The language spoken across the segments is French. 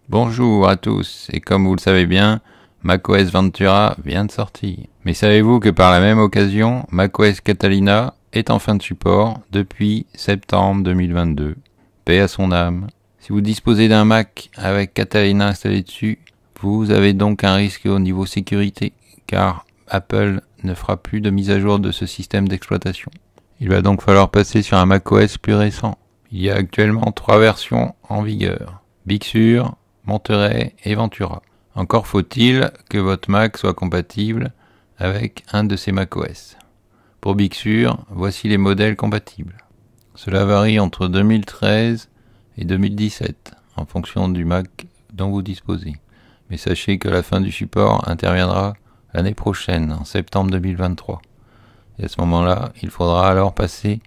Bonjour à tous, et comme vous le savez bien, macOS Ventura vient de sortir. Mais savez-vous que par la même occasion, macOS Catalina est en fin de support depuis septembre 2022. Paix à son âme. Si vous disposez d'un Mac avec Catalina installé dessus, vous avez donc un risque au niveau sécurité, car Apple ne fera plus de mise à jour de ce système d'exploitation. Il va donc falloir passer sur un macOS plus récent. Il y a actuellement 3 versions en vigueur: Big Sur, Monterey et Ventura. Encore faut-il que votre Mac soit compatible avec un de ces macOS. Pour Big Sur, voici les modèles compatibles. Cela varie entre 2013 et 2017 en fonction du Mac dont vous disposez. Mais sachez que la fin du support interviendra l'année prochaine, en septembre 2023. Et à ce moment-là, il faudra alors passer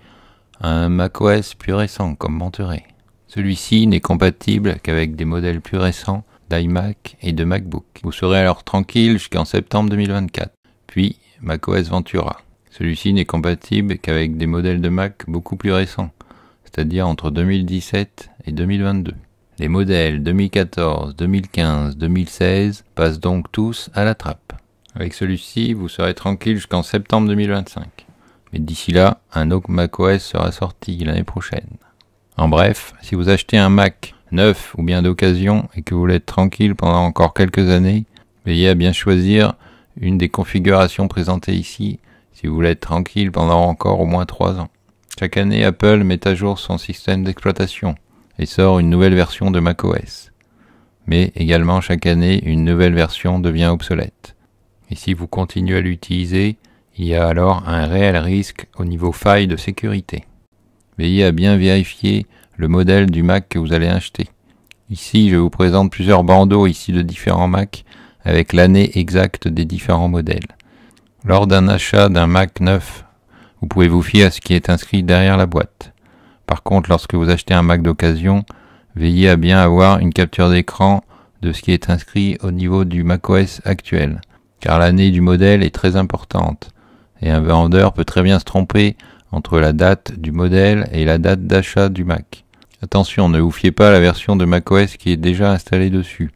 à un macOS plus récent comme Monterey. Celui-ci n'est compatible qu'avec des modèles plus récents d'iMac et de MacBook. Vous serez alors tranquille jusqu'en septembre 2024. Puis macOS Ventura. Celui-ci n'est compatible qu'avec des modèles de Mac beaucoup plus récents, c'est-à-dire entre 2017 et 2022. Les modèles 2014, 2015, 2016 passent donc tous à la trappe. Avec celui-ci, vous serez tranquille jusqu'en septembre 2025. Mais d'ici là, un autre macOS sera sorti l'année prochaine. En bref, si vous achetez un Mac neuf ou bien d'occasion et que vous voulez être tranquille pendant encore quelques années, veillez à bien choisir une des configurations présentées ici si vous voulez être tranquille pendant encore au moins 3 ans. Chaque année, Apple met à jour son système d'exploitation et sort une nouvelle version de macOS. Mais également chaque année, une nouvelle version devient obsolète. Et si vous continuez à l'utiliser, il y a alors un réel risque au niveau faille de sécurité. Veillez à bien vérifier le modèle du Mac que vous allez acheter. Ici, je vous présente plusieurs bandeaux ici de différents Macs avec l'année exacte des différents modèles. Lors d'un achat d'un Mac neuf, vous pouvez vous fier à ce qui est inscrit derrière la boîte. Par contre, lorsque vous achetez un Mac d'occasion, veillez à bien avoir une capture d'écran de ce qui est inscrit au niveau du macOS actuel, car l'année du modèle est très importante, et un vendeur peut très bien se tromper entre la date du modèle et la date d'achat du Mac. Attention, ne vous fiez pas à la version de macOS qui est déjà installée dessus.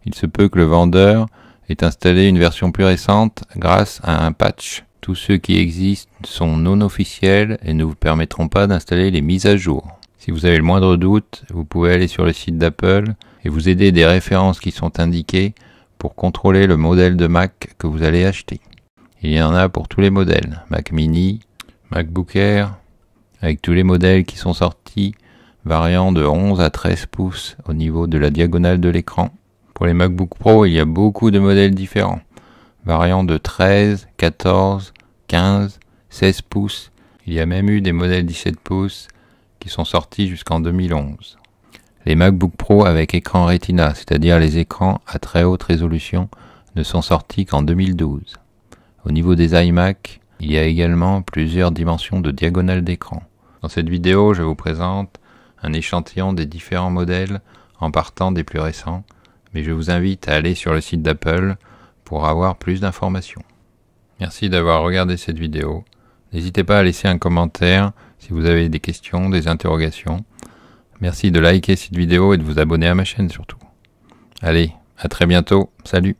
Il se peut que le vendeur ait installé une version plus récente grâce à un patch. Tous ceux qui existent sont non officiels et ne vous permettront pas d'installer les mises à jour. Si vous avez le moindre doute, vous pouvez aller sur le site d'Apple et vous aider des références qui sont indiquées pour contrôler le modèle de Mac que vous allez acheter. Il y en a pour tous les modèles, Mac mini, MacBook Air, avec tous les modèles qui sont sortis, variant de 11 à 13 pouces au niveau de la diagonale de l'écran. Pour les MacBook Pro, il y a beaucoup de modèles différents, variant de 13, 14, 15, 16 pouces. Il y a même eu des modèles 17 pouces qui sont sortis jusqu'en 2011. Les MacBook Pro avec écran Retina, c'est-à-dire les écrans à très haute résolution, ne sont sortis qu'en 2012. Au niveau des iMac, il y a également plusieurs dimensions de diagonale d'écran. Dans cette vidéo, je vous présente un échantillon des différents modèles en partant des plus récents, mais je vous invite à aller sur le site d'Apple pour avoir plus d'informations. Merci d'avoir regardé cette vidéo. N'hésitez pas à laisser un commentaire si vous avez des questions, des interrogations. Merci de liker cette vidéo et de vous abonner à ma chaîne surtout. Allez, à très bientôt, salut!